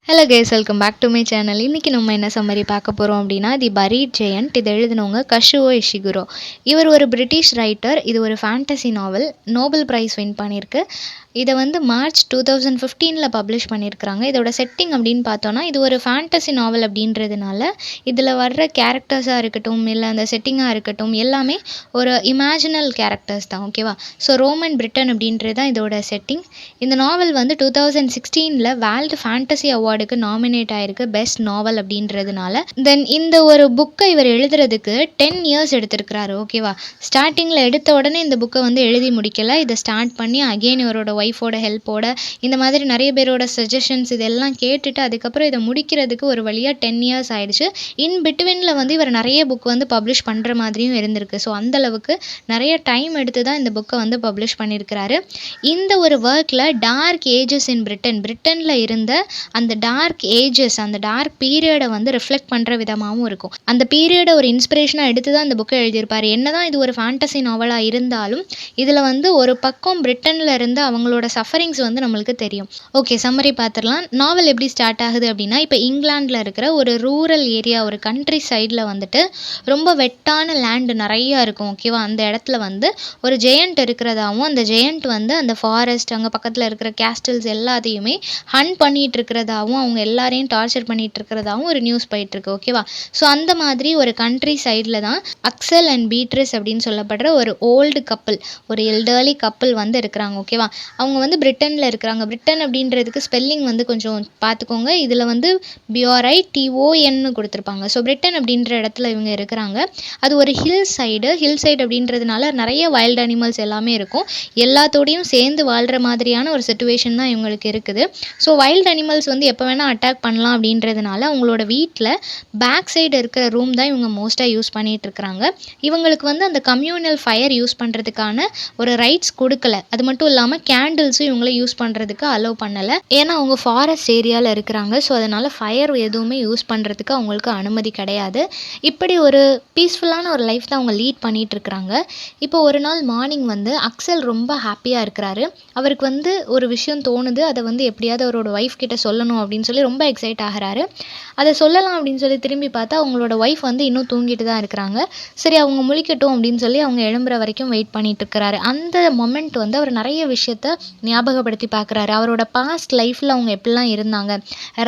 Hello guys, welcome back to my channel. இன்றைக்கி நம்ம என்ன சம்மரி பார்க்க போகிறோம் அப்படின்னா, தி பரீட் ஜெயண்ட். இதை எழுதினவங்க கஷுவோ இஷிகுரோ. இவர் ஒரு பிரிட்டிஷ் ரைட்டர். இது ஒரு ஃபேண்டசி நாவல். நோபல் ப்ரைஸ் வின் பண்ணியிருக்கு. இதை வந்து மார்ச் 2015 பப்ளிஷ் பண்ணியிருக்கிறாங்க. இதோட செட்டிங் அப்படின்னு பார்த்தோன்னா, இது ஒரு ஃபேண்டசி நாவல் அப்படின்றதுனால இதில் வர்ற கேரக்டர்ஸாக இருக்கட்டும், இல்லை அந்த செட்டிங்காக இருக்கட்டும், எல்லாமே ஒரு இமேஜினல் கேரக்டர்ஸ் தான். ஓகேவா? ஸோ ரோமன் பிரிட்டன் அப்படின்றது தான் இதோட செட்டிங். இந்த நாவல் வந்து 2016 வேர்ல்டு ஃபேண்டசி அவார்டுக்கு நாமினேட் ஆகிருக்கு, பெஸ்ட் நாவல் அப்படின்றதுனால. தென் இந்த ஒரு புக்கை இவர் எழுதுறதுக்கு 10 இயர்ஸ் எடுத்திருக்கிறாரு. ஓகேவா? ஸ்டார்டிங்கில் எடுத்த உடனே இந்த புக்கை வந்து எழுதி முடிக்கலை. இதை ஸ்டார்ட் பண்ணி அகெயின் இவரோட ஒய்ஃபோட ஹெல்ப்போட, இந்த மாதிரி நிறைய பேரோட சஜஷன்ஸ் இதெல்லாம் கேட்டுட்டு அதுக்கப்புறம் இதை முடிக்கிறதுக்கு ஒரு வழியாக 10 இயர்ஸ் ஆயிடுச்சு. இன் பிட்வீனில் வந்து இவர் நிறைய புக் வந்து பப்ளிஷ் பண்ணுற மாதிரியும் இருந்திருக்கு. ஸோ அந்தளவுக்கு நிறைய டைம் எடுத்து தான் இந்த புக்கை வந்து பப்ளிஷ் பண்ணியிருக்கிறாரு. இந்த ஒரு ஒர்க்கில் டார்க் ஏஜஸ் இன் பிரிட்டனில் இருந்த அந்த டார்க் ஏஜஸ், அந்த டார்க் பீரியடை வந்து ரிஃப்ளெக்ட் பண்ணுற விதமாகவும் இருக்கும். அந்த பீரியடை ஒரு இன்ஸ்பிரேஷனாக எடுத்து தான் இந்த புக்கை எழுதியிருப்பார். என்னதான் இது ஒரு ஃபேண்டசி நாவலாக இருந்தாலும் இதில் வந்து ஒரு பக்கம் பிரிட்டனில் இருந்து அவங்களோட சஃபரிங்ஸ் வந்து நம்மளுக்கு தெரியும். ஓகே, சம்மரி பார்த்துடலாம். நாவல் எப்படி ஸ்டார்ட் ஆகுது அப்படின்னா, இப்போ இங்கிலாண்டில் இருக்கிற ஒரு ரூரல் ஏரியா, ஒரு கண்ட்ரி சைடில் வந்துட்டு ரொம்ப வெட்டான லேண்டு நிறையா இருக்கும். ஓகேவா? அந்த இடத்துல வந்து ஒரு ஜெயண்ட் இருக்கிறதாவும், அந்த ஜெயண்ட் வந்து அந்த ஃபாரஸ்ட் அங்கே பக்கத்தில் இருக்கிற கேஸ்டல்ஸ் எல்லாத்தையுமே ஹண்ட் பண்ணிகிட்டு இருக்கிறதாவும், அவங்க எல்லாரையும் டார்ச்சர் பண்ணிகிட்டு இருக்கிறதாவும் ஒரு நியூஸ் போயிட்டுருக்கு. ஓகேவா? ஸோ அந்த மாதிரி ஒரு கண்ட்ரி சைடில் தான் அக்சல் அண்ட் பீட்ரிஸ் அப்படின்னு சொல்லப்படுற ஒரு ஓல்டு கப்பிள், ஒரு எல்டர்லி கப்பிள் வந்து இருக்கிறாங்க. ஓகேவா? அவங்க வந்து பிரிட்டனில் இருக்கிறாங்க. பிரிட்டன் அப்படின்றதுக்கு ஸ்பெல்லிங் வந்து கொஞ்சம் பார்த்துக்கோங்க. இதில் வந்து BRITON கொடுத்துருப்பாங்க. ஸோ பிரிட்டன் அப்படின்ற இடத்துல இவங்க இருக்கிறாங்க. அது ஒரு ஹில் சைடு அப்படின்றதுனால நிறைய வைல்டு அனிமல்ஸ் எல்லாமே இருக்கும். எல்லாத்தோடையும் சேர்ந்து வாழ்கிற மாதிரியான ஒரு சிச்சுவேஷன் தான் இவங்களுக்கு இருக்குது. ஸோ வைல்டு அனிமல்ஸ் வந்து எப்போ வேணால் அட்டாக் பண்ணலாம் அப்படின்றதுனால அவங்களோட வீட்டில் பேக் சைடு இருக்கிற ரூம் தான் இவங்க மோஸ்ட்டாக யூஸ் பண்ணிகிட்டு இருக்கிறாங்க. இவங்களுக்கு வந்து அந்த கம்யூனல் ஃபயர் யூஸ் பண்ணுறதுக்கான ஒரு ரைட்ஸ் கொடுக்கல. அது மட்டும் இல்லாமல் கேண்டில்ஸும் இவங்கள யூஸ் பண்ணுறதுக்கு அலோவ் பண்ணலை. ஏன்னா அவங்க ஃபாரஸ்ட் ஏரியாவில் இருக்கிறாங்க. ஸோ அதனால் ஃபயர் எதுவுமே யூஸ் பண்ணுறதுக்கு அவங்களுக்கு அனுமதி கிடையாது. இப்படி ஒரு பீஸ்ஃபுல்லான ஒரு லைஃப் தான் அவங்க லீட் பண்ணிகிட்டு இருக்கிறாங்க. இப்போ ஒரு நாள் மார்னிங் வந்து அக்சல் ரொம்ப ஹாப்பியாக இருக்கிறாரு. அவருக்கு வந்து ஒரு விஷயம் தோணுது. அதை வந்து எப்படியாவது அவரோட ஒய்ஃப் கிட்ட சொல்லணும் அப்படின்னு சொல்லி ரொம்ப எக்ஸைட் ஆகிறாரு. அதை சொல்லலாம் அப்படின்னு சொல்லி திரும்பி பார்த்தா அவங்களோட ஒய்ஃப் வந்து இன்னும் தூங்கிட்டு தான் இருக்கிறாங்க. சரி, அவங்க முழிக்கட்டும் அப்படின்னு சொல்லி அவங்க எழும்புற வரைக்கும் வெயிட் பண்ணிட்டு இருக்கிறாரு. அந்த மொமெண்ட் வந்து அவர் நிறைய விஷயத்த ஞாபகப்படுத்தி பார்க்குறாரு. அவரோட பாஸ்ட் லைஃப்பில் அவங்க எப்படிலாம் இருந்தாங்க,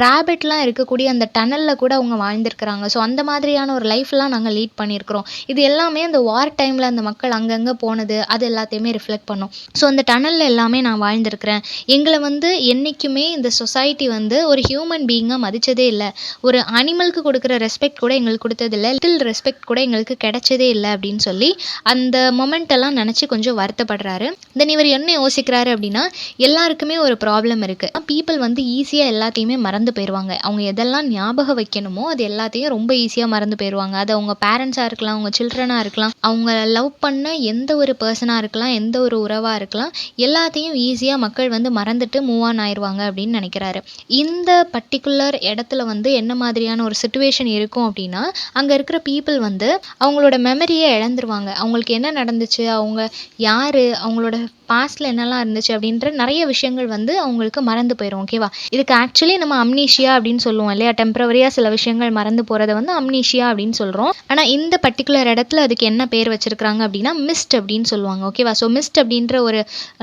ரேபிட்லாம் இருக்கக்கூடிய அந்த டனலில் கூட அவங்க வாழ்ந்திருக்கிறாங்க. ஸோ அந்த மாதிரியான ஒரு லைஃப்லாம் நாங்கள் லீட் பண்ணியிருக்கிறோம். இது எல்லாமே அந்த வார் டைமில் அந்த மக்கள் அங்கங்கே போனது, அது எல்லாத்தையுமே ரிஃப்ளெக்ட் பண்ணும். ஸோ அந்த டனலில் எல்லாமே நான் வாழ்ந்திருக்கிறேன். எங்களை வந்து என்றைக்குமே இந்த சொசைட்டி வந்து ஒரு ஹியூமன் பீயிங்காக மதித்ததே இல்லை. ஒரு அனிமலுக்கு கொடுக்குற ரெஸ்பெக்ட் கூட எங்களுக்கு கொடுத்ததில்லை. லிட்டில் ரெஸ்பெக்ட் கூட எங்களுக்கு கிடைச்சதே இல்லை அப்படின்னு சொல்லி அந்த மொமெண்ட் எல்லாம் நினச்சி கொஞ்சம் வருத்தப்படுறாரு. தென் இவர் என்ன யோசிக்கிறாரு அப்படின்னா, எல்லாருக்குமே ஒரு ப்ராப்ளம் இருக்குது. பீப்புள் வந்து ஈஸியாக எல்லாத்தையுமே மறந்து போயிடுவாங்க. அவங்க எதெல்லாம் ஞாபகம் வைக்கணுமோ அது எல்லாத்தையும் ரொம்ப ஈஸியாக மறந்து போயிடுவாங்க. அது அவங்க பேரண்ட்ஸாக இருக்கலாம், அவங்க சில்ட்ரனாக இருக்கலாம், அவங்க லவ் பண்ண எந்த ஒரு பர்சனாக இருக்கலாம், எந்த ஒரு உறவாக இருக்கலாம், எல்லாத்தையும் ஈஸியாக மக்கள் வந்து மறந்துட்டு மூவ் ஆன் ஆயிடுவாங்க அப்படின்னு நினைக்கிறாரு. இந்த பர்டிகுலர் இடத்துல வந்து என்ன மாதிரியான ஒரு சிச்சுவேஷன் இருக்கும் அப்படின்னா, அங்கே இருக்கிற பீப்புள் வந்து அவங்களோட மெமரியை இழந்துருவாங்க. அவங்களுக்கு என்ன நடந்துச்சு, அவங்க யார், அவங்களோட பாஸ்டில் என்னெல்லாம் இருந்துச்சு அப்படின்ற நிறைய விஷயங்கள் வந்து அவங்களுக்கு மறந்து போயிடும். ஓகேவா? இதுக்கு ஆக்சுவலி நம்ம அம்னீஷியா அப்படின்னு சொல்லுவோம் இல்லையா? டெம்பரவரியாக சில விஷயங்கள் மறந்து போகிறத வந்து அம்னீஷியா அப்படின்னு சொல்கிறோம். ஆனால் இந்த பர்டிகுலர் இடத்துல அதுக்கு என்ன பேர் வச்சுருக்கிறாங்க அப்படின்னா மிஸ்ட் அப்படின்னு சொல்லுவாங்க. ஓகேவா? ஸோ மிஸ்ட் அப்படின்ற ஒரு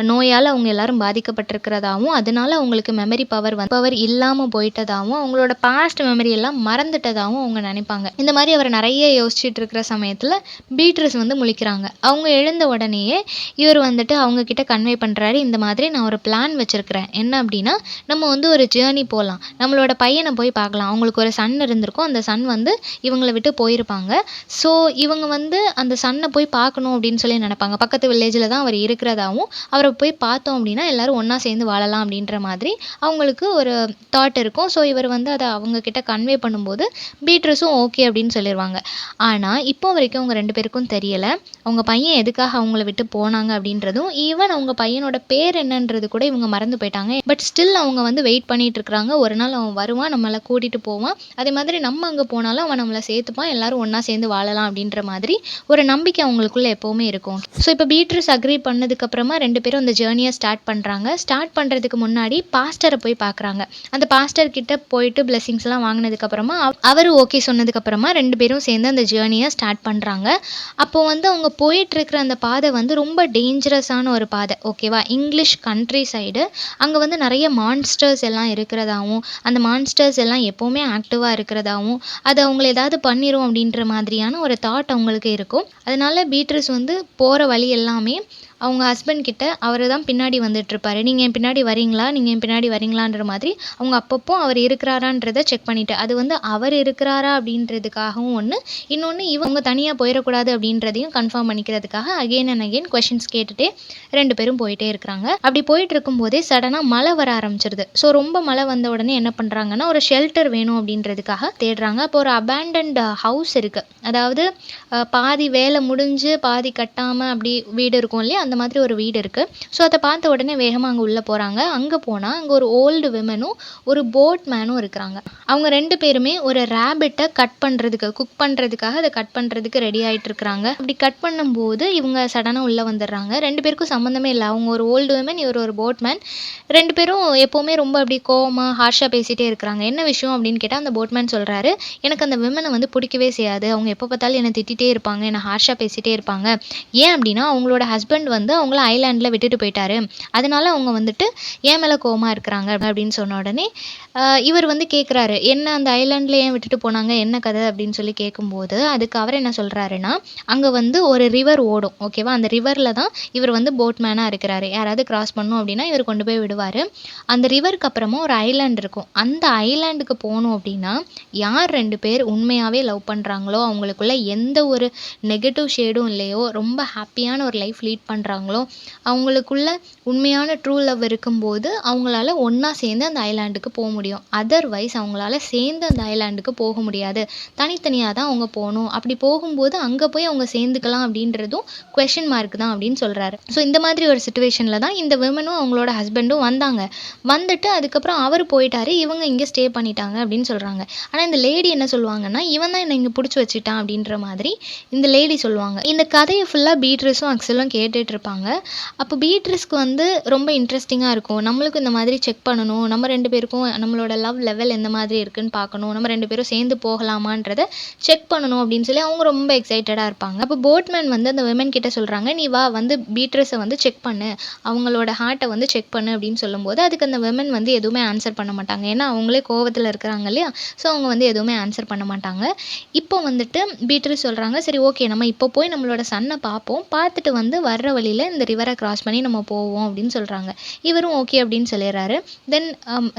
நோயால் அவங்க எல்லாரும் பாதிக்கப்பட்டிருக்கிறதாகவும், அதனால அவங்களுக்கு மெமரி பவர் இல்லாமல் போயிட்டதாகவும், அவங்களோட பாஸ்ட் மெமரி எல்லாம் மறந்துட்டதாகவும் அவங்க நினைப்பாங்க. இந்த மாதிரி அவர் நிறைய யோசிச்சுட்டு இருக்கிற சமயத்தில் பீட்ரிஸ் வந்து முழிக்கிறாங்க. அவங்க எழுந்த உடனேயே இவர் வந்துட்டு அவங்க கிட்ட கன்வே பண்ணுறாரு. இந்த மாதிரி நான் ஒரு பிளான் வச்சுருக்கிறேன். என்ன அப்படின்னா, நம்ம வந்து ஒரு ஜேர்னி போகலாம், நம்மளோட பையனை போய் பார்க்கலாம். அவங்களுக்கு ஒரு சன் இருந்திருக்கும். அந்த சன் வந்து இவங்களை விட்டு போயிருப்பாங்க. ஸோ இவங்க வந்து அந்த சன்னை போய் பார்க்கணும் அப்படின்னு சொல்லி நினைப்பாங்க. பக்கத்து வில்லேஜில் தான் அவர் இருக்கிறதாவும், அவரை போய் பார்த்தோம் அப்படின்னா எல்லாரும் ஒன்றா சேர்ந்து வாழலாம் அப்படின்ற மாதிரி அவங்களுக்கு ஒரு தாட் இருக்கும். ஸோ இவர் வந்து அதை அவங்க கிட்ட கன்வே பண்ணும்போது பீட்ரிஸும் ஓகே அப்படின்னு சொல்லிடுவாங்க. ஆனால் இப்போ வரைக்கும் அவங்க 2 பேருக்கும் தெரியலை அவங்க பையன் எதுக்காக அவங்கள விட்டு போனாங்க அப்படின்றதும், ஈவன் ஈவன் அவங்க பையனோட பேர் என்னன்றது கூட இவங்க மறந்து போயிட்டாங்க. பட் ஸ்டில் அவங்க வந்து வெயிட் பண்ணிட்டு இருக்கிறாங்க. ஒரு நாள் அவன் வருவான், நம்மளை கூட்டிட்டு போவான், அதே மாதிரி நம்ம அங்கே போனாலும் அவன் நம்மளை சேர்த்துப்பான், எல்லாரும் ஒன்றா சேர்ந்து வாழலாம் அப்படின்ற மாதிரி ஒரு நம்பிக்கை அவங்களுக்குள்ள எப்போவுமே இருக்கும். ஸோ இப்போ பீட்ரூஸ் அக்ரி பண்ணதுக்கப்புறமா 2 பேரும் அந்த ஜேர்னியை ஸ்டார்ட் பண்ணுறாங்க. ஸ்டார்ட் பண்ணுறதுக்கு முன்னாடி பாஸ்டரை போய் பார்க்குறாங்க. அந்த பாஸ்டர் கிட்ட போயிட்டு பிளெஸிங்ஸ்லாம் வாங்கினதுக்கப்புறமா அவர் ஓகே சொன்னதுக்கப்புறமா 2 பேரும் சேர்ந்து அந்த ஜேர்னியை ஸ்டார்ட் பண்ணுறாங்க. அப்போ வந்து அவங்க போயிட்டுருக்கிற அந்த பாதை வந்து ரொம்ப டேஞ்சரஸான ஒரு பாதை, ஓகேவா? English country side. அங்கே வந்து நிறைய மான்ஸ்டர்ஸ் எல்லாம் இருக்கிறதாவும், அந்த மான்ஸ்டர்ஸ் எல்லாம் எப்போவுமே ஆக்டிவாக இருக்கிறதாவும், அது அவங்கள ஏதாவது பண்ணிரும் அப்படின்ற மாதிரியான ஒரு தாட் அவங்களுக்கு இருக்கும். அதனால பீட்ரூஸ் வந்து போகிற வழி எல்லாமே அவங்க ஹஸ்பண்ட் கிட்ட அவர் தான் பின்னாடி வந்துட்டுருப்பாரு. நீங்கள் என் பின்னாடி வரீங்களா, நீங்கள் என் பின்னாடி வரீங்களான்ற மாதிரி அவங்க அப்பப்போ அவர் இருக்கிறாரான்றதை செக் பண்ணிட்டு, அது வந்து அவர் இருக்கிறாரா அப்படின்றதுக்காகவும் ஒன்று, இன்னொன்று இவங்க தனியாக போயிடக்கூடாது அப்படின்றதையும் கன்ஃபார்ம் பண்ணிக்கிறதுக்காக அகெயின் அண்ட் அகெயின் கொஷின்ஸ் கேட்டுகிட்டே 2 பேரும் போயிட்டே இருக்கிறாங்க. அப்படி போயிட்டு இருக்கும்போதே சடனாக மழை வர ஆரம்பிச்சிருது. ஸோ ரொம்ப மழை வந்த உடனே என்ன பண்ணுறாங்கன்னா, ஒரு ஷெல்டர் வேணும் அப்படின்றதுக்காக தேடுறாங்க. அப்போ ஒரு அபேண்டன்ட் ஹவுஸ் இருக்குது. அதாவது பாதி வேலை முடிஞ்சு பாதி கட்டாமல் அப்படி வீடு இருக்கும் இல்லையா, அந்த மாதிரி ஒரு வீடு இருக்குது. ஸோ அதை பார்த்த உடனே வேகமாக அங்கே உள்ளே போகிறாங்க. அங்கே போனால் அங்கே ஒரு ஓல்டு விமனும் ஒரு போட் மேனும் இருக்கிறாங்க. அவங்க 2 பேருமே ஒரு ரேபிட்டை கட் பண்ணுறதுக்கு, குக் பண்ணுறதுக்காக அதை கட் பண்ணுறதுக்கு ரெடி ஆகிட்டு இருக்கிறாங்க. அப்படி கட் பண்ணும்போது இவங்க சடனாக உள்ளே வந்துடுறாங்க. 2 பேருக்கும் சம்மந்தமே இல்லை. அவங்க ஒரு ஓல்டு விமன், இவர் ஒரு போட் மேன். 2 பேரும் எப்போவுமே ரொம்ப அப்படி கோவமாக ஹார்ஷாக பேசிகிட்டே இருக்கிறாங்க. என்ன விஷயம் அப்படின்னு கேட்டால் அந்த போட்மேன் சொல்கிறாரு, எனக்கு அந்த விமனை வந்து பிடிக்கவே செய்யாது. அவங்க எப்போ பார்த்தாலும் என்னை திட்டிகிட்டே இருப்பாங்க, என்னை ஹார்ஷாக பேசிகிட்டே இருப்பாங்க. ஏன் அப்படின்னா அவங்களோட ஹஸ்பண்ட் வந்து அவங்கள ஐலாண்டில் விட்டுட்டு போயிட்டாரு. அதனால அவங்க வந்துட்டு ஏன் மேலே கோவமாக இருக்கிறாங்க அப்படின்னு சொன்ன உடனே இவர் வந்து கேட்குறாரு, என்ன அந்த ஐலாண்டில் ஏன் விட்டுட்டு போனாங்க, என்ன கதை அப்படின்னு சொல்லி கேட்கும்போது அதுக்கு அவர் என்ன சொல்கிறாருன்னா, அங்கே வந்து ஒரு ரிவர் ஓடும், ஓகேவா? அந்த ரிவரில் தான் இவர் வந்து போட்மேனாக இருக்கிறாரு. யாராவது கிராஸ் பண்ணணும் அப்படின்னா இவர் கொண்டு போய் விடுவார். அந்த ரிவருக்கு அப்புறமா ஒரு ஐலாண்ட் இருக்கும். அந்த ஐலாண்டுக்கு போகணும் அப்படின்னா யார் 2 பேர் உண்மையாகவே லவ் பண்ணுறாங்களோ, அவங்களுக்குள்ள எந்த ஒரு நெகட்டிவ் ஷேடும் இல்லையோ, ரொம்ப ஹாப்பியான ஒரு லைஃப் லீட் பண்ணுறாங்களோ, அவங்களுக்குள்ள உண்மையான ட்ரூ லவ் இருக்கும்போது அவங்களால ஒன்றா சேர்ந்து அந்த ஐலாண்டுக்கு போக முடியும். அதர்வைஸ் அவங்களால சேர்ந்து அந்த ஐலாண்டுக்கு போக முடியாது. தனித்தனியாக தான் அவங்க போகணும். அப்படி போகும்போது அங்கே போய் அவங்க சேர்ந்துக்கலாம் அப்படின்றதும் கொஷின் மார்க் தான் அப்படின்னு சொல்கிறாரு. ஸோ இந்த மாதிரி ஒரு சுச்சுவேஷனில் தான் இந்த விமனும் அவங்களோட ஹஸ்பண்டும் வந்தாங்க. வந்துட்டு அதுக்கப்புறம் அவர் போயிட்டாரு, இவங்க இங்கே ஸ்டே பண்ணிட்டாங்க அப்படின்னு சொல்கிறாங்க. ஆனால் இந்த லேடி என்ன சொல்லுவாங்கன்னா, இவன் தான் என்னை இங்கே பிடிச்சி வச்சுட்டான் அப்படின்ற மாதிரி இந்த லேடி சொல்லுவாங்க. இந்த கதையை ஃபுல்லாக பீட்ரூஸும் அக்ஸலும் கேட்டுட்டு இருப்பாங்க. அப்போ பீட்ரூஸ்க்கு வந்து ரொம்ப இன்ட்ரெஸ்டிங்காக இருக்கும். நம்மளுக்கும் இந்த மாதிரி செக் பண்ணணும், நம்ம 2 பேருக்கும் நம்மளோட லவ் லெவல் எந்த மாதிரி இருக்குன்னு பார்க்கணும், நம்ம 2 பேரும் சேர்ந்து போகலாமான்றதை செக் பண்ணணும் அப்படின்னு சொல்லி அவங்க ரொம்ப எக்ஸைட்டடாக இருப்பாங்க. அப்போ போட்மேன் வந்து அந்த விமன் கிட்ட சொல்கிறாங்க, நீ வா வந்து பீட்ரூஸை வந்து செக் பண்ணு, அவங்களோட ஹார்ட்டை வந்து செக் பண்ணு அப்படின்னு சொல்லும்போது அதுக்கு அந்த விமன் வந்து எதுவுமே ஆன்சர் பண்ண மாட்டாங்க. ஏன்னா அவங்களே கோவத்தில் இருக்கிறாங்க இல்லையா, ஸோ அவங்க வந்து எதுவுமே ஆன்சர் பண்ண மாட்டாங்க. இப்போ வந்துட்டு பீட்ரூஸ் சொல்கிறாங்க, சரி ஓகே நம்ம இப்போ போய் நம்மளோட சன்னை பார்ப்போம், பார்த்துட்டு வந்து வர்ற வழியில் இந்த ரிவரை கிராஸ் பண்ணி நம்ம போவோம் அப்படின்னு சொல்கிறாங்க. இவரும் ஓகே அப்படின்னு சொல்லிடுறாரு. தென்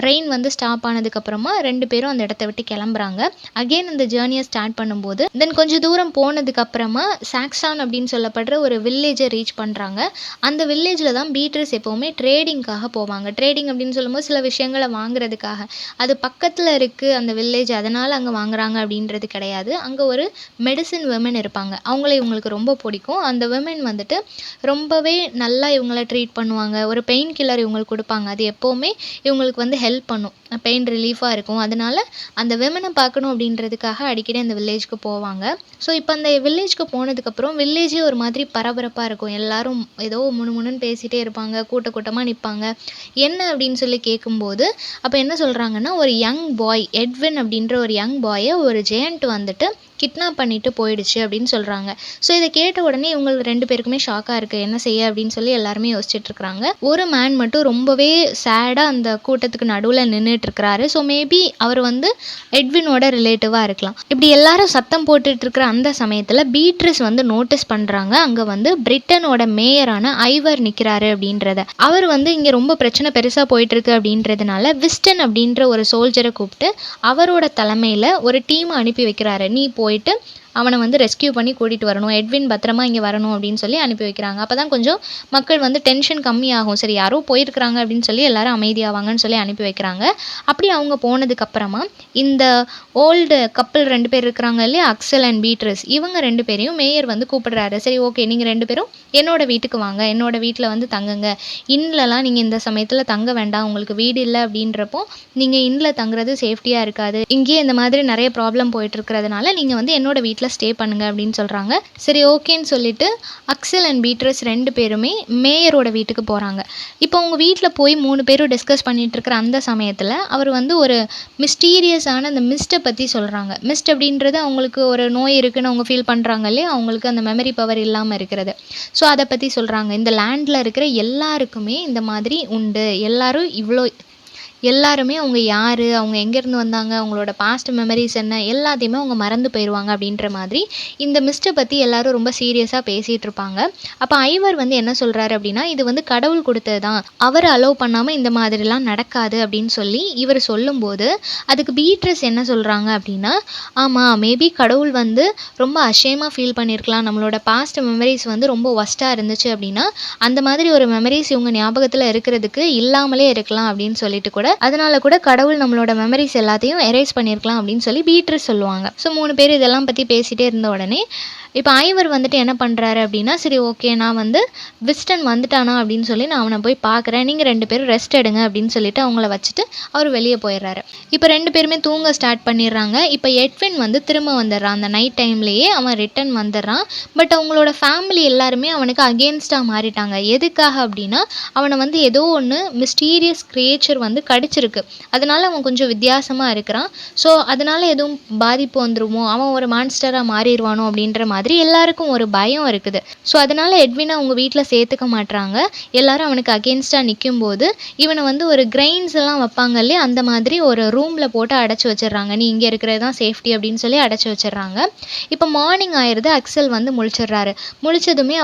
ரெயின் வந்து ஸ்டாப் ஆனதுக்கப்புறமா 2 பேரும் அந்த இடத்த விட்டு கிளம்புறாங்க. அகெயின் அந்த ஜேர்னியை ஸ்டார்ட் பண்ணும்போது தென் கொஞ்சம் தூரம் போனதுக்கப்புறமா சாக்ஸான் அப்படின்னு சொல்லப்படுற ஒரு வில்லேஜை ரீச் பண்ணுறாங்க. அந்த வில்லேஜில் தான் பீட்ரூஸ் எப்போவுமே ட்ரேடிங்காக போவாங்க. ட்ரேடிங் அப்படின்னு சொல்லும்போது சில விஷயங்களை வாங்குறதுக்காக, அது பக்கத்தில் இருக்குது அந்த வில்லேஜ், அதனால் அங்கே வாங்குறாங்க அப்படின்றது கிடையாது. அங்கே ஒரு மெடிசின் விமன் இருப்பாங்க. அவங்கள இவங்களுக்கு ரொம்ப பிடிக்கும். அந்த விமன் வந்துட்டு ரொம்பவே நல்லா இவங்கள ட்ரீட் பண்ணுவாங்க. ஒரு பெயின் கில்லர் இவங்களுக்கு கொடுப்பாங்க. அது எப்போவுமே இவங்களுக்கு வந்து ஹெல்ப் பண்ணும், பெயின் ரிலீஃபாக இருக்கும். அதனால அந்த விமனை பார்க்கணும் அப்படின்றதுக்காக அடிக்கடி அந்த வில்லேஜ்க்கு போவாங்க. ஸோ இப்போ அந்த வில்லேஜ்க்கு போனதுக்கப்புறம் வில்லேஜே ஒரு மாதிரி பரபரப்பாக இருக்கும். எல்லாரும் ஏதோ முணுமுணுன்னு பேசிகிட்டே இருப்பாங்க, கூட்டமாக நிற்பாங்க. என்ன அப்படின்னு சொல்லி கேட்கும்போது அப்போ என்ன சொல்கிறாங்கன்னா, ஒரு யங் பாய் எட்வின் அப்படின்ற ஒரு யங் பாயை ஒரு ஜெயண்ட் வந்துட்டு கிட்னாப் பண்ணிட்டு போயிடுச்சு அப்படின்னு சொல்கிறாங்க. ஸோ இதை கேட்ட உடனே இவங்க 2 பேருக்குமே ஷாக்காக இருக்குது, என்ன செய்ய அப்படின்னு சொல்லி எல்லாருமே யோசிச்சுட்டு இருக்கிறாங்க. ஒரு மேன் மட்டும் ரொம்பவே சேடாக அந்த கூட்டத்துக்கு நடுவில் நின்றுட்டு இருக்கிறாரு. ஸோ மேபி அவர் வந்து எட்வினோட ரிலேட்டிவாக இருக்கலாம். இப்படி எல்லாரும் சத்தம் போட்டுட்டு இருக்கிற அந்த சமயத்தில் பீட்ரூஸ் வந்து நோட்டீஸ் பண்ணுறாங்க, அங்கே வந்து பிரிட்டனோட மேயரான ஐவர் நிற்கிறாரு அப்படின்றத. அவர் வந்து இங்கே ரொம்ப பிரச்சனை பெருசாக போயிட்டுருக்கு அப்படின்றதுனால விஸ்டன் அப்படின்ற ஒரு சோல்ஜரை கூப்பிட்டு அவரோட தலைமையில் ஒரு டீமை அனுப்பி வைக்கிறாரு. நீ போயிட்டு அவனை வந்து ரெஸ்கியூ பண்ணி கூட்டிகிட்டு வரணும், எட்வின் பத்திரமா இங்கே வரணும் அப்படின்னு சொல்லி அனுப்பி வைக்கிறாங்க. அப்போ தான் கொஞ்சம் மக்கள் வந்து டென்ஷன் கம்மியாகும். சரி யாரோ போயிருக்கிறாங்க அப்படின்னு சொல்லி எல்லாரும் அமைதியாவாங்கன்னு சொல்லி அனுப்பி வைக்கிறாங்க. அப்படி அவங்க போனதுக்கப்புறமா இந்த ஓல்டு கப்பிள் 2 பேர் இருக்கிறாங்க இல்லையா, அக்சல் அண்ட் பீட்ரஸ், இவங்க 2 பேரையும் மேயர் வந்து கூப்பிடுறாரு. சரி ஓகே, நீங்கள் 2 பேரும் என்னோட வீட்டுக்கு வாங்க, என்னோட வீட்டில் வந்து தங்குங்க. இன்னலலாம் நீங்கள் இந்த சமயத்தில் தங்க வேண்டாம், உங்களுக்கு வீடு இல்லை அப்படின்றப்போ நீங்கள் இன்னில் தங்குறது சேஃப்டியாக இருக்காது, இங்கேயே இந்த மாதிரி நிறைய ப்ராப்ளம் போயிட்டு இருக்கிறதுனால நீங்கள் வந்து என்னோட வீட்டில் ஸ்டே பண்ணுங்க அப்படின்னு சொல்கிறாங்க. சரி ஓகேன்னு சொல்லிட்டு அக்சல் அண்ட் பீட்ரஸ் 2 பேருமே மேயரோட வீட்டுக்கு போகிறாங்க. இப்போ அவங்க வீட்டில் போய் 3 பேரும் டிஸ்கஸ் பண்ணிட்டு இருக்கிற அந்த சமயத்தில் அவர் வந்து ஒரு மிஸ்டீரியஸான அந்த மிஸ்ட்டை பற்றி சொல்கிறாங்க. மிஸ்ட் அப்படின்றது அவங்களுக்கு ஒரு நோய் இருக்குன்னு அவங்க ஃபீல் பண்ணுறாங்க இல்லையா, அவங்களுக்கு அந்த மெமரி பவர் இல்லாமல் இருக்கிறது. ஸோ அதை பற்றி சொல்கிறாங்க. இந்த லேண்டில் இருக்கிற எல்லாருக்குமே இந்த மாதிரி உண்டு, எல்லாருமே அவங்க யார், அவங்க எங்கேருந்து வந்தாங்க, அவங்களோட பாஸ்ட் மெமரிஸ் என்ன, எல்லாத்தையுமே அவங்க மறந்து போயிடுவாங்க அப்படின்ற மாதிரி இந்த மிஸ்ட்டை பற்றி எல்லாரும் ரொம்ப சீரியஸாக பேசிகிட்டு இருப்பாங்க. அப்போ ஐவர் வந்து என்ன சொல்கிறாரு அப்படின்னா, இது வந்து கடவுள் கொடுத்தது தான், அவர் அலோவ் பண்ணாமல் இந்த மாதிரிலாம் நடக்காது அப்படின்னு சொல்லி இவர் சொல்லும்போது அதுக்கு பீட்ரஸ் என்ன சொல்கிறாங்க அப்படின்னா, ஆமாம் மேபி கடவுள் வந்து ரொம்ப அஷேமாக ஃபீல் பண்ணியிருக்கலாம், நம்மளோட பாஸ்ட் மெமரிஸ் வந்து ரொம்ப ஒஸ்ட்டாக இருந்துச்சு அப்படின்னா அந்த மாதிரி ஒரு மெமரிஸ் இவங்க ஞாபகத்தில் இருக்கிறதுக்கு இல்லாமலே இருக்கலாம் அப்படின்னு சொல்லிட்டு கூட, அதனால கூட கடவுள் நம்மளோட மெமரிஸ் எல்லாத்தையும் எரேஸ் பண்ணியிருக்கலாம் அப்படின்னு சொல்லி பீட்ரஸ் சொல்லுவாங்க. ஸோ 3 பேர் இதெல்லாம் பற்றி பேசிகிட்டே இருந்த உடனே இப்போ ஐவர் வந்துட்டு என்ன பண்ணுறாரு அப்படின்னா, சரி ஓகே நான் வந்து விஸ்டன் வந்துட்டானா அப்படின்னு சொல்லி நான் அவனை போய் பார்க்குறேன், நீங்கள் 2 பேரும் ரெஸ்ட் எடுங்க அப்படின்னு சொல்லிட்டு அவங்கள வச்சுட்டு அவர் வெளியே போயிடுறாரு. இப்போ 2 பேருமே தூங்க ஸ்டார்ட் பண்ணிடுறாங்க. இப்போ எட்வின் வந்து திரும்ப வந்துடுறான், அந்த நைட் டைம்லேயே அவன் ரிட்டன் வந்துடுறான். பட் அவங்களோட ஃபேமிலி எல்லாருமே அவனுக்கு அகேன்ஸ்டாக மாறிட்டாங்க. எதுக்காக அப்படின்னா, அவனை வந்து ஏதோ ஒன்று மிஸ்டீரியஸ் கிரியேச்சர் வந்து கடிச்சிருக்கு, அதனால அவன் கொஞ்சம் வித்தியாசமாக இருக்கிறான். ஸோ அதனால எதுவும் பாதிப்பு வந்துருமோ, அவன் ஒரு மான்ஸ்டராக மாறிடுவானோ அப்படின்ற மாதிரி எல்லாருக்கும் ஒரு பயம் இருக்குது. ஸோ அதனால எட்வினை அவங்க வீட்டில் சேர்த்துக்க மாட்றாங்க. எல்லாரும் அவனுக்கு அகேன்ஸ்டாக நிற்கும் போது இவனை வந்து ஒரு கிரெயின்ஸ் எல்லாம் வைப்பாங்க இல்லையா, அந்த மாதிரி ஒரு ரூமில் போட்டு அடைச்சி வச்சிடுறாங்க. நீ இங்கே இருக்கிறது தான் சேஃப்டி அப்படின்னு சொல்லி அடைச்சி வச்சிடுறாங்க. இப்போ மார்னிங் ஆயிடுது, அக்சல் வந்து முழிச்சிடுறாரு. முழிச்சதுமே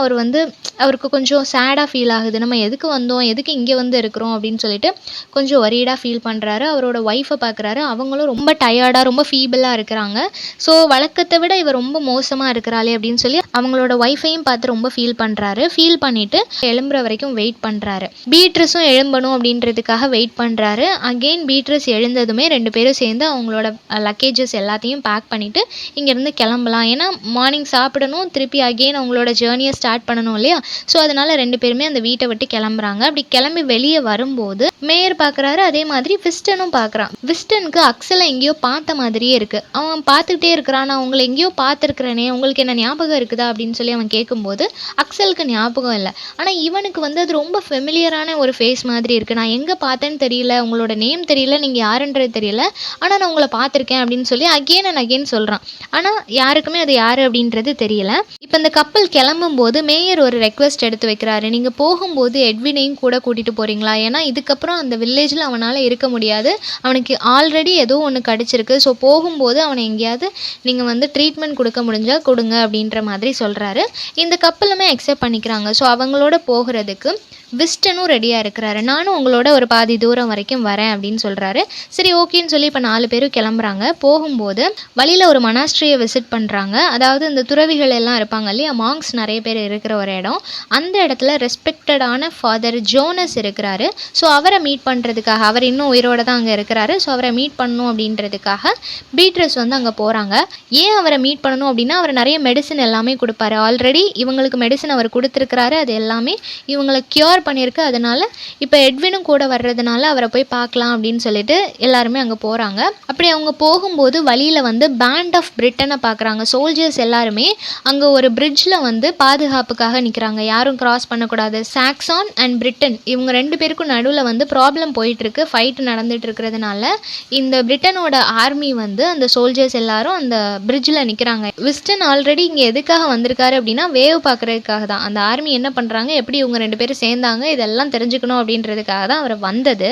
அவருக்கு கொஞ்சம் சேடாக ஃபீல் ஆகுது, நம்ம எதுக்கு வந்தோம், எதுக்கு இங்கே வந்து இருக்கிறோம் அப்படின்னு சொல்லிட்டு கொஞ்சம் ஒரீடாக ஃபீல் பண்ணுறாரு. அவரோட ஒய்ஃபை பார்க்குறாரு, அவங்களும் ரொம்ப டயர்டாக ரொம்ப ஃபீபிளாக இருக்கிறாங்க. ஸோ வழக்கத்தை விட இவர் ரொம்ப மோசமாக இருக்கிறாளே அப்படின்னு சொல்லி அவங்களோட ஒய்ஃபையும் பார்த்து ரொம்ப ஃபீல் பண்ணுறாரு. ஃபீல் பண்ணிட்டு எழும்புற வரைக்கும் வெயிட் பண்ணுறாரு. பீட்ரஸும் எழும்பணும் அப்படின்றதுக்காக வெயிட் பண்ணுறாரு. அகெயின் பீட்ரஸ் எழுந்ததுமே 2 பேரும் சேர்ந்து அவங்களோட லக்கேஜஸ் எல்லாத்தையும் பேக் பண்ணிவிட்டு இங்கேருந்து கிளம்பலாம். ஏன்னா மார்னிங் சாப்பிடணும், திருப்பி அகெயின் அவங்களோட ஜேர்னியை ஸ்டார்ட் பண்ணணும் இல்லையா. ஸோ அதனால் 2 பேருமே அந்த வீட்டை விட்டு கிளம்புறாங்க. அப்படி கிளம்பி வெளியே வரும்போது மேயர் பார்க்குறாரு, அதே மாதிரி விஸ்டனும் பார்க்குறான். விஸ்டனுக்கு அக்சலை எங்கேயோ பார்த்த மாதிரியே இருக்குது. அவன் பார்த்துக்கிட்டே இருக்கிறான், நான் உங்களை எங்கேயோ பார்த்துருக்குறேனே, உங்களுக்கு என்ன ஞாபகம் இருக்குதா அப்படின்னு சொல்லி அவன் கேட்கும்போது அக்சலுக்கு ஞாபகம் இல்லை. ஆனால் இவனுக்கு வந்து அது ரொம்ப ஃபெமிலியரான ஒரு ஃபேஸ் மாதிரி இருக்குது. நான் எங்கே பார்த்தேன்னு தெரியல, உங்களோட நேம் தெரியல, நீங்கள் யாருன்றது தெரியல, ஆனால் நான் உங்களை பார்த்துருக்கேன் அப்படின்னு சொல்லி அகெயின் அண்ட் அகெயின் சொல்கிறான். ஆனால் யாருக்குமே அது யார் அப்படின்றது தெரியல. இப்போ இந்த கப்பல் கிளம்பும்போது மேயர் ஒரு ரெக்வெஸ்ட் எடுத்து வைக்கிறாரு, நீங்கள் போகும்போது எட்வினையும் கூட கூட்டிகிட்டு போகிறீங்களா, ஏன்னா இதுக்கப்புறம் அந்த வில்லேஜில் அவனால் இருக்க முடியாது, அவனுக்கு ஆல்ரெடி ஏதோ ஒன்று கடிச்சிருக்கு. ஸோ போகும்போது அவனை எங்கேயாவது நீங்கள் வந்து ட்ரீட்மெண்ட் கொடுக்க முடிஞ்சால் கொடுங்க அப்படின்ற மாதிரி சொல்கிறாரு. இந்த கப்பலுமே அக்செப்ட் பண்ணிக்கிறாங்க. ஸோ அவங்களோட போகிறதுக்கு விஸ்டனும் ரெடியாக இருக்கிறாரு. நானும் உங்களோட ஒரு பாதி தூரம் வரைக்கும் வரேன் அப்படின்னு சொல்கிறாரு. சரி ஓகேன்னு சொல்லி இப்போ 4 பேரும் கிளம்புறாங்க. போகும்போது வழியில் ஒரு மனாஸ்ட்ரியை விசிட் பண்ணுறாங்க. அதாவது இந்த துறவிகள் எல்லாம் இருப்பாங்க இல்லையா, மாங்க்ஸ் நிறைய பேர் இருக்கிற ஒரு இடம். அந்த இடத்துல ரெஸ்பெக்டடான ஃபாதர் ஜோனஸ் இருக்கிறாரு. ஸோ அவரை மீட் பண்ணுறதுக்காக, அவர் இன்னும் உயிரோடு தான் அங்கே இருக்கிறாரு, ஸோ அவரை மீட் பண்ணணும் அப்படின்றதுக்காக பீட்ரஸ் வந்து அங்கே போகிறாங்க. ஏன் அவரை மீட் பண்ணணும் அப்படின்னா, அவர் நிறைய மெடிசன் எல்லாமே கொடுப்பாரு. ஆல்ரெடி இவங்களுக்கு மெடிசன் அவர் கொடுத்துருக்கிறாரு, அது எல்லாமே இவங்களை க்யூர் பண்ணியிருக்கு. அதனால இப்போ எட்வினும் கூட வர்றதுனால அவரை போய் பார்க்கலாம் அப்படின்னு சொல்லிட்டு எல்லாருமே அங்கே போகிறாங்க. அப்படி அவங்க போகும்போது வழியில் வந்து பேண்ட் ஆஃப் பிரிட்டனை பார்க்குறாங்க. சோல்ஜர்ஸ் எல்லாருமே அங்கே ஒரு பிரிட்ஜில் வந்து பாதுகாப்புக்காக நிற்கிறாங்க, யாரும் கிராஸ் பண்ணக்கூடாது. சாக்சான் அண்ட் பிரிட்டன் இவங்க 2 பேருக்கும் நடுவில் வந்து ப்ராப்ளம் போயிட்டுருக்கு, ஃபைட் நடந்துட்டு இருக்கிறதுனால இந்த பிரிட்டனோட ஆர்மி வந்து அந்த சோல்ஜர்ஸ் எல்லாரும் அந்த பிரிட்ஜில் நிற்கிறாங்க. விஸ்டன் ஆல்ரெடி இங்கே எதுக்காக வந்திருக்காரு அப்படின்னா வேவ் பார்க்குறதுக்காக தான். அந்த ஆர்மி என்ன பண்ணுறாங்க, எப்படி இவங்க 2 பேரும் சேர்ந்தாங்க இருந்தாங்க, இதெல்லாம் தெரிஞ்சுக்கணும் அப்படின்றதுக்காக தான் அவர் வந்தது.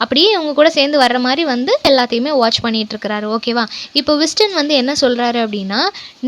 அப்படியே இவங்க கூட சேர்ந்து வர்ற மாதிரி வந்து எல்லாத்தையுமே வாட்ச் பண்ணிட்டு இருக்கிறாரு. ஓகேவா? இப்போ விஸ்டன் வந்து என்ன சொல்றாரு அப்படின்னா,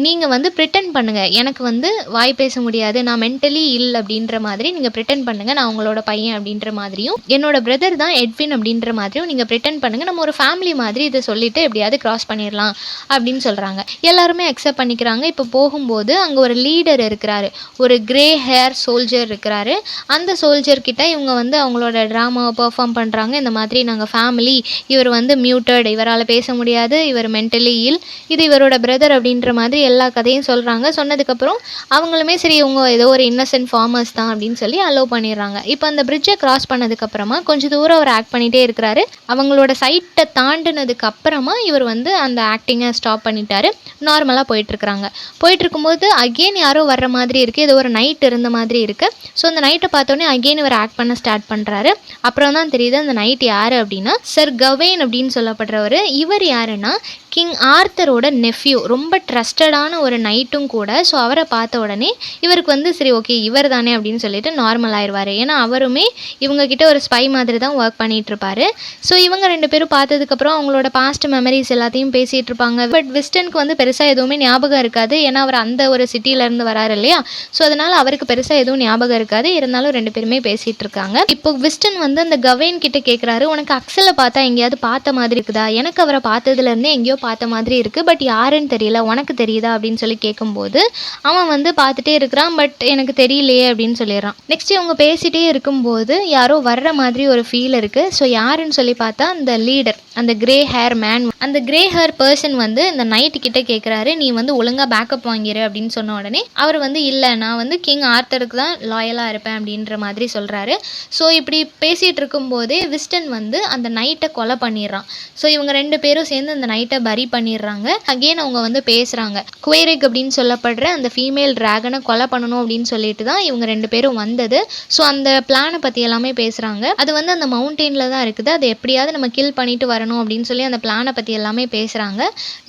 நீங்க வந்து பிரிட்டன் பண்ணுங்க, எனக்கு வந்து வாய் பேச முடியாது, நான் மென்டலி இல் அப்படின்ற மாதிரி நீங்க பிரிட்டன் பண்ணுங்க, நான் உங்களோட பையன் அப்படின்ற மாதிரியும், என்னோட பிரதர் தான் எட்வின் அப்படின்ற மாதிரியும் நீங்க பிரிட்டன் பண்ணுங்க, நம்ம ஒரு ஃபேமிலி மாதிரி இதை சொல்லிட்டு எப்படியாவது கிராஸ் பண்ணிடலாம் அப்படின்னு சொல்றாங்க. எல்லாருமே அக்செப்ட் பண்ணிக்கிறாங்க. இப்போ போகும்போது அங்க ஒரு லீடர் இருக்கிறாரு, ஒரு கிரே ஹேர் சோல்ஜர் இருக்கிறாரு. அந்த சோல்ஜர் கிட்ட இவங்க வந்து அவங்களோட ட்ராமாவை பெர்ஃபார்ம் பண்ணுறாங்க. இந்த மாதிரி நாங்கள் ஃபேமிலி, இவர் வந்து மியூட்டட், இவரால் பேச முடியாது, இவர் மென்டலி இல், இது இவரோட பிரதர் அப்படின்ற மாதிரி எல்லா கதையும் சொல்கிறாங்க. சொன்னதுக்கப்புறம் அவங்களுமே சரி இவங்க ஏதோ ஒரு இன்னசென்ட் ஃபார்மர்ஸ் தான் அப்படின்னு சொல்லி அலோவ் பண்ணிடுறாங்க. இப்போ அந்த பிரிட்ஜை கிராஸ் பண்ணதுக்கப்புறமா கொஞ்சம் தூரம் அவர் ஆக்ட் பண்ணிகிட்டே இருக்கிறாரு. அவங்களோட சைட்டை தாண்டினதுக்கு அப்புறமா இவர் வந்து அந்த ஆக்டிங்கை ஸ்டாப் பண்ணிட்டாரு. நார்மலாக போயிட்டுருக்குறாங்க. போயிட்டு இருக்கும்போது அகெயின் யாரோ வர்ற மாதிரி இருக்குது, ஏதோ ஒரு நைட் இருந்த மாதிரி இருக்குது. ஸோ அந்த நைட்டை பார்த்தோன்னே அகெயின் இவர் ஆக்ட் பண்ண ஸ்டார்ட் பண்ணுறாரு. அப்புறம் தான் தெரியுது அந்த நைட் யார் அப்படின்னா சர் கவெயின் அப்படின்னு சொல்லப்படுறவர். இவர் யாருன்னா கிங் ஆர்த்தரோட நெஃப்யூ, ரொம்ப ட்ரஸ்டடான ஒரு நைட்டும் கூட. ஸோ அவரை பார்த்த உடனே இவருக்கு வந்து சரி ஓகே இவர் தானே அப்படின்னு சொல்லிட்டு நார்மல் ஆயிடுவார். ஏன்னா அவருமே இவங்கக்கிட்ட ஒரு ஸ்பை மாதிரி தான் ஒர்க் பண்ணிகிட்டு இருப்பாரு. ஸோ இவங்க 2 பேரும் பார்த்ததுக்கப்புறம் அவங்களோட பாஸ்ட் மெமரிஸ் எல்லாத்தையும் பேசிகிட்டு இருப்பாங்க. பட் விஸ்டனுக்கு வந்து பெருசாக எதுவுமே ஞாபகம் இருக்காது. ஏன்னா அவர் அந்த ஒரு சிட்டியிலேருந்து வராரு இல்லையா? ஸோ அதனால் அவருக்கு பெருசாக எதுவும் ஞாபகம் இருக்காது. இருந்தாலும் 2 பேருமே பேசிகிட்டு இருக்காங்க. இப்போ விஸ்டன் வந்து அந்த கவெயின் கிட்ட கேட்குறாரு, உனக்கு அக்ஸலை பார்த்தா எங்கேயாவது பார்த்த மாதிரி இருக்குதா? எனக்கு அவரை பார்த்ததுலேருந்தே எங்கேயோ பார்த்த மாதிரி இருக்குது, பட் யாருன்னு தெரியல, உனக்கு தெரியுதா அப்படின்னு சொல்லி கேட்கும்போது அவன் வந்து பார்த்துட்டே இருக்கிறான், பட் எனக்கு தெரியலையே அப்படின்னு சொல்லிடுறான். நெக்ஸ்ட் இவங்க பேசிகிட்டே இருக்கும்போது யாரோ வர்ற மாதிரி ஒரு ஃபீல் இருக்குது. ஸோ யாருன்னு சொல்லி பார்த்தா அந்த லீடர், அந்த கிரே ஹேர் மேன், அந்த கிரே ஹேர் பர்சன் வந்து இந்த நைட்டு கிட்ட கேட்குறாரு, நீ வந்து ஒழுங்காக பேக்கப் வாங்கிடு அப்படின்னு சொன்ன உடனே அவர் வந்து இல்லை, நான் வந்து கிங் ஆர்த்தருக்கு தான் லாயலாக இருப்பேன் அப்படின்ற மாதிரி சொல்கிறாரு. ஸோ இப்படி பேசிகிட்டு இருக்கும்போதே விஸ்டன் வந்து அந்த நைட்டை கொலை பண்ணிடுறான். ஸோ இவங்க 2 பேரும் சேர்ந்து அந்த நைட்டை பரி பண்ணிடுறாங்க. அகெயின் அவங்க வந்து பேசுகிறாங்க, குவேரிக் அப்படின்னு சொல்லப்படுற அந்த ஃபீமேல் ட்ராகனை கொலை பண்ணணும் அப்படின்னு சொல்லிட்டு தான் இவங்க 2 பேரும் வந்தது. ஸோ அந்த பிளானை பற்றி எல்லாமே பேசுகிறாங்க. அது வந்து அந்த மவுண்டெயினில் தான் இருக்குது, அதை எப்படியாவது நம்ம கில் பண்ணிட்டு வரணும் அப்படின்னு சொல்லி அந்த பிளானை பற்றி எல்லாமே பேசுகிறாங்க.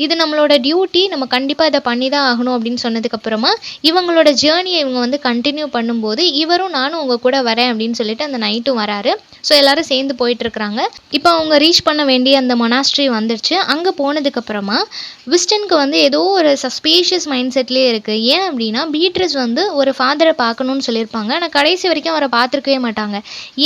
இது நம்மளோட டியூட்டி, நம்ம கண்டிப்பாக இதை பண்ணி தான் ஆகணும் அப்படின்னு சொன்னதுக்கப்புறமா இவங்களோட ஜேர்னியை இவங்க வந்து கண்டினியூ பண்ணும்போது இவரும் நானும் உங்க கூட வரேன் அப்படின்னு சொல்லிட்டு அந்த நைட்டும் வராரு. ஸோ எல்லாரும் சேர்ந்து போயிட்டு இருக்கிறாங்க. இப்போ அவங்க ரீச் பண்ண வேண்டிய அந்த மொனாஸ்ட்ரி வந்துடுச்சு. அங்கே போனதுக்கப்புறமா விஸ்டனுக்கு வந்து ஏதோ ஒரு சஸ்பீஷியஸ் மைண்ட் செட்லேயே இருக்குது. ஏன் அப்படின்னா பீட்ரஸ் வந்து ஒரு ஃபாதரை பார்க்கணும்னு சொல்லியிருப்பாங்க, ஆனால் கடைசி வரைக்கும் அவரை பார்த்துருக்கவே மாட்டாங்க.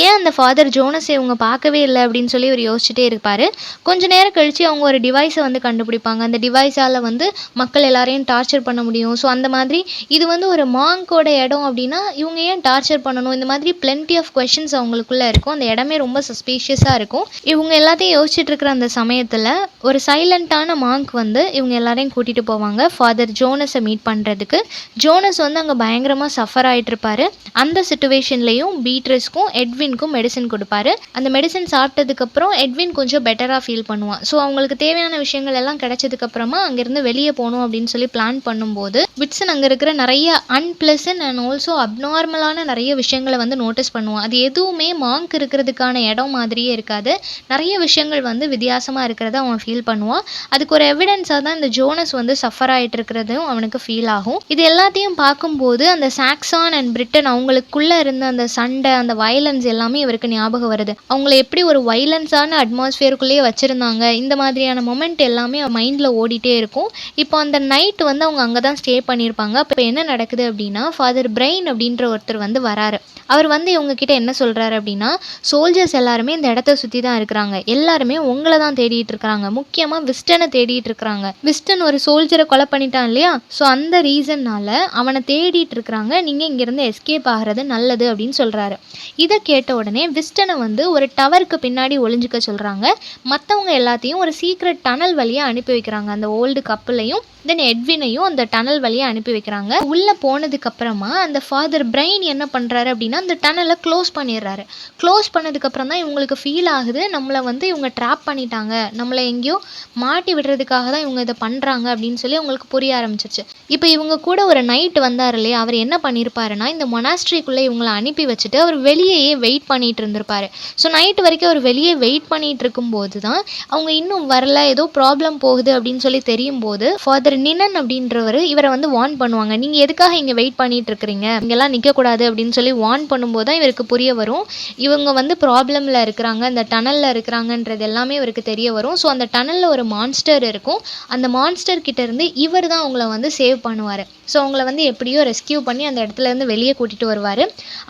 ஏன் அந்த ஃபாதர் ஜோனஸை இவங்க பார்க்கவே இல்லை அப்படின்னு சொல்லி இவர் யோசிச்சுட்டே இருப்பார். கொஞ்ச நேரம் கழித்து அவங்க ஒரு டிவைஸை வந்து கண்டுபிடிப்பாங்க. அந்த டிவைஸால் வந்து மக்கள் எல்லாரையும் டார்ச்சர் பண்ண முடியும். ஸோ அந்த மாதிரி இது வந்து ஒரு மாங்கோட இடம் அப்படின்னா இவங்க ஏன் டார்ச்சர் பண்ணணும், இந்த மாதிரி பிளென்டி ஆஃப் கொஷின்ஸ் அவங்களுக்குள்ளே இருக்கும். அந்த இடமே ரொம்ப சஸ்பீஷியஸாக இருக்கும். இவங்க எல்லாத்தையும் யோசிச்சுட்டு இருக்கிற அந்த சமயத்தில் ஒரு சைலண்ட்டான மாங்க் வந்து இவங்க எல்லாரையும் கூட்டிகிட்டு போவாங்க ஃபாதர் ஜோனஸை மீட் பண்ணுறதுக்கு. ஜோனஸ் வந்து அங்கே பயங்கரமாக சஃபர் ஆகிட்டு இருப்பாரு. அந்த சுச்சுவேஷன்லேயும் பீட்ரஸ்க்கும் எட்வின்க்கும் மெடிசன் கொடுப்பாரு. அந்த மெடிசன் சாப்பிட்டதுக்கப்புறம் எட்வின் கொஞ்சம் பெட்டராக ஃபீல் பண்ணுவான். ஸோ அவங்களுக்கு தேவையான விஷயங்கள் எல்லாம் கிடைச்சதுக்கப்புறமா அங்கேருந்து வெளியே போகணும் அப்படின்னு சொல்லி பிளான் பண்ணும்போது விட்சன் அங்கே இருக்கிற நிறைய அன்பிளசன்ட் அண்ட் ஆல்சோ அப்நார்மலான நிறைய விஷயங்களை வந்து நோட்டீஸ் பண்ணுவான். அது எதுவுமே மாங்க் இருக்கிறதுக்கான இடம் மாதிரியே இருக்காது. நிறைய விஷயங்கள் வந்து வித்தியாசமாக இருக்கிறத அவன் ஃபீல் பண்ணுவான். அதுக்கு ஒரு எவிடன்ஸாக தான் இந்த ஜோனஸ் வந்து சஃபர் ஆகிட்டு இருக்கிறதும் அவனுக்கு ஃபீல் ஆகும். இது எல்லாத்தையும் பார்க்கும்போது அந்த சாக்சான் அண்ட் பிரிட்டன் அவங்களுக்குள்ளே இருந்த அந்த சண்டை, அந்த வயலன்ஸ் எல்லாமே இவருக்கு ஞாபகம் வருது. அவங்கள எப்படி ஒரு வைலன்ஸான அட்மாஸ்ஃபியருக்குள்ளேயே வச்சுருந்தாங்க, இந்த மாதிரியான மொமெண்ட் எல்லாமே மைண்டில் ஓடிட்டே இருக்கும். இப்போ அந்த நைட் வந்து அவங்க அங்கே தான் ஸ்டே பண்ணியிருப்பாங்க. இப்போ என்ன நடக்குது அப்படின்னா ஃபாதர் பிரைன் அப்படின்ற ஒருத்தர் வந்து வராரு. அவர் வந்து இவங்க கிட்ட என்ன சொல்கிறாரு அப்படின்னா, சோல்ஜர்ஸ் எல்லாருமே இந்த இடத்த சுற்றி தான் இருக்கிறாங்க, எல்லாருமே உங்களை தான் தேடிட்டு இருக்கிறாங்க, முக்கியமாக விஸ்டனை தேடிட்டு இருக்கிறாங்க. விஸ்டன் ஒரு சோல்ஜரை கொலை பண்ணிட்டான் இல்லையா? ஸோ அந்த ரீசன்னால அவனை தேடிட்டு இருக்கிறாங்க, நீங்கள் இங்கேருந்து எஸ்கேப் ஆகிறது நல்லது அப்படின்னு சொல்கிறாரு. இதை கேட்ட உடனே விஸ்டனை வந்து ஒரு டவருக்கு பின்னாடி ஒளிஞ்சிக்க சொல்கிறாங்க. மற்றவங்க எல்லாத்தையும் ஒரு சீக்ரெட் டனல் வழியாக அனுப்பி வைக்கிறாங்க. அந்த ஓல்டு கப்பலையும் தென் எட்வினையும் அந்த டனல் வழியாக அனுப்பி வைக்கிறாங்க. உள்ளே போனதுக்கப்புறமா அந்த ஃபாதர் பிரைன் என்ன பண்ணுறாரு அப்படின்னா அந்த டனலை க்ளோஸ் பண்ணிடுறாரு. க்ளோஸ் பண்ணதுக்கப்புறம் தான் இவங்களுக்கு ஃபீல் ஆகுது, நம்மளை வந்து இவங்க ட்ராப் பண்ணிட்டாங்க, நம்மளை எங்கேயோ மாட்டி விடுறதுக்காக தான் இவங்க இதை பண்ணுறாங்க அப்படின்னு சொல்லி அவங்களுக்கு புரிய ஆரம்பிச்சிருச்சு. இப்போ இவங்க கூட ஒரு நைட் வந்தார் இல்லையா, அவர் என்ன பண்ணியிருப்பாருன்னா இந்த மொனாஸ்ட்ரிக்குள்ளே இவங்களை அனுப்பி வச்சுட்டு அவர் வெளியேயே வெயிட் பண்ணிட்டு இருந்திருப்பாரு. ஸோ நைட்டு வரைக்கும் அவர் வெளியே வெயிட் பண்ணிட்டு இருக்கும்போது தான் அவங்க இன்னும் வரல, ஏதோ ப்ராப்ளம் போகுது அப்படின்னு சொல்லி தெரியும் போது ஃபாதர் நினன் அப்படின்றவர் இவரை வந்து வார்ன் பண்ணுவாங்க. நீங்கள் எதுக்காக இங்கே வெயிட் பண்ணிட்டு இருக்கிறீங்க, இங்கெல்லாம் நிற்கக்கூடாது அப்படின்னு சொல்லி வார்ன் பண்ணும்போது தான் இவருக்கு புரிய வரும் இவங்க வந்து ப்ராப்ளமில் இருக்கிறாங்க, இந்த டனலில் இருக்கிறாங்கன்றது எல்லாமே இவருக்கு தெரிய வரும். ஸோ அந்த டனலில் ஒரு மான்ஸ்டர் இருக்கும். அந்த மான்ஸ்டர் கிட்ட இருந்து இவர் தான் அவங்கள வந்து சேவ் பண்ணுவார். ஸோ அவங்கள வந்து எப்படியோ ரெஸ்கியூ பண்ணி அந்த இடத்துலேருந்து வெளியே கூட்டிகிட்டு வருவார்.